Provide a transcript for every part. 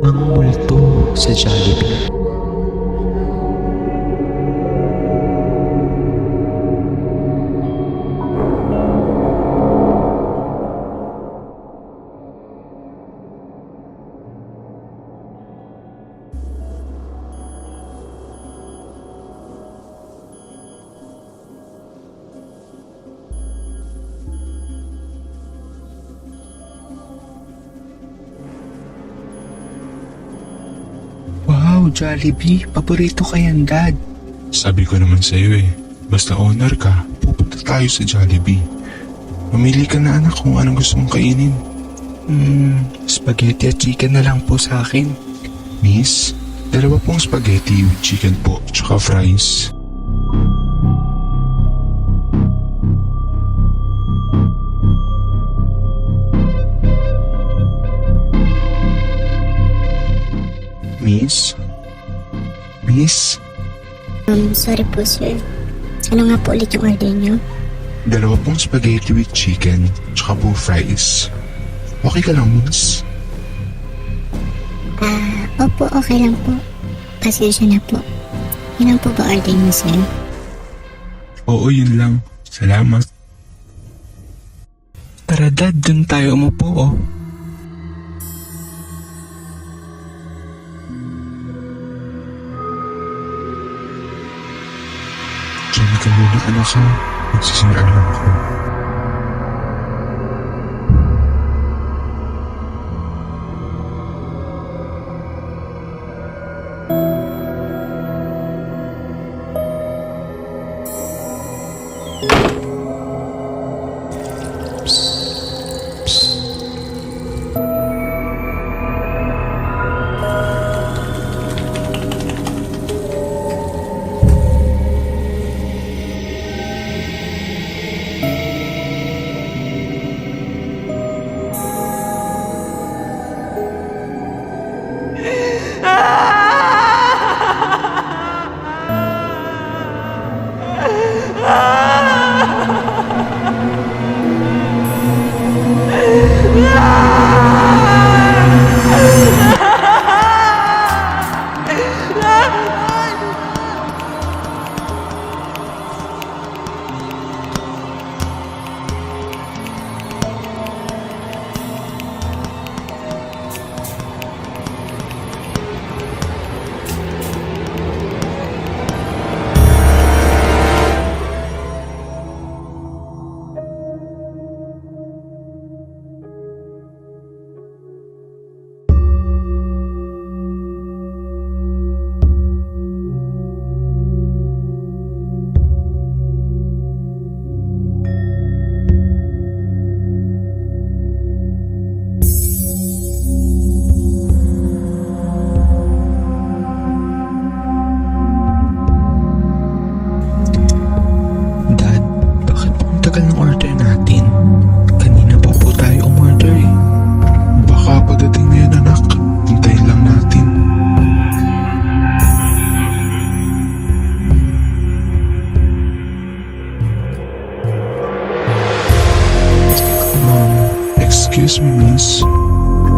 Ang multo sa Jollibee. Wow, Jollibee. Paborito ka yan, Dad. Sabi ko naman sa'yo basta owner ka, pupunta tayo sa Jollibee. Mamili ka na anak kung anong gusto mong kainin. Spaghetti at chicken na lang po sa akin. Miss, 2 pong spaghetti with chicken po, tsaka fries. Miss? Miss? Sorry po sir. Ano nga po ulit yung order nyo? 2 pong spaghetti with chicken, tsaka po fries. Okay ka lang, miss? Opo, okay lang po. Pasensya na po. Yun lang po ba order nyo sir? Oo, yun lang. Salamat. Tara, Dad. Dun tayo umupo, Diyan ka muna anak ha. Magsisiraan lang ako. Excuse me, miss.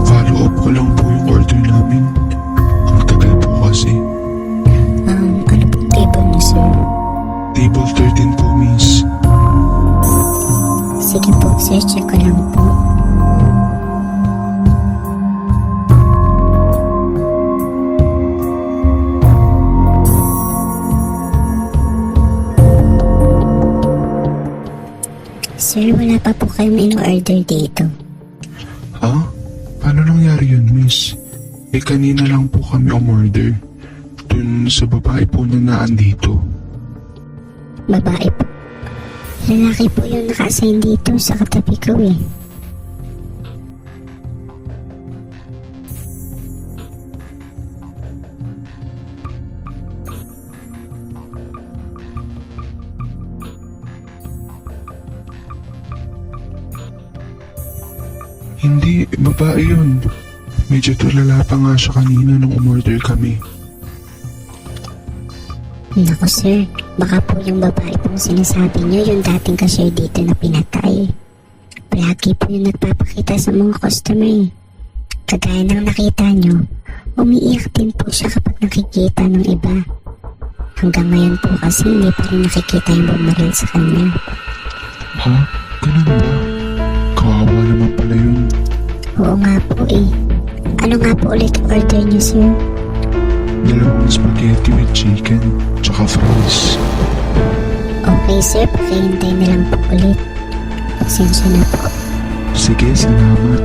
Follow up ko lang po yung order namin. Ang tagal po kasi. Ano pong table niyo sir? Table 13 po, miss. Sige po sir, check ko lang po. Sir, wala pa po kayong in-order dito. Ha? Paano nangyari yun, miss? Kanina lang po kami umorder. Dun sa babae po na naandito. Babae po. Lalaki po yung naka-assign dito sa katabi ko Hindi, babae yun. Medyo tulala pa nga siya kanina nung umorder kami. Naku sir, baka po yung babae pong sinasabi niyo yung dating cashier dito na pinatay. Palagi po yung nagpapakita sa mga customer. Kagaya ng nakita niyo, Umiiyak din po siya kapag nakikita ng iba. Hanggang ngayon po kasi hindi pa rin nakikita yung bumaril sa kanya. Ha? Ganun ba? Kawawa naman pala yun. Oo nga po eh. Ano nga po ulit order niyo, sir? 2 spaghetti with chicken, tsaka fries. Okay sir, pakihintay na lang po ulit. Pasensya na po. Sige, salamat.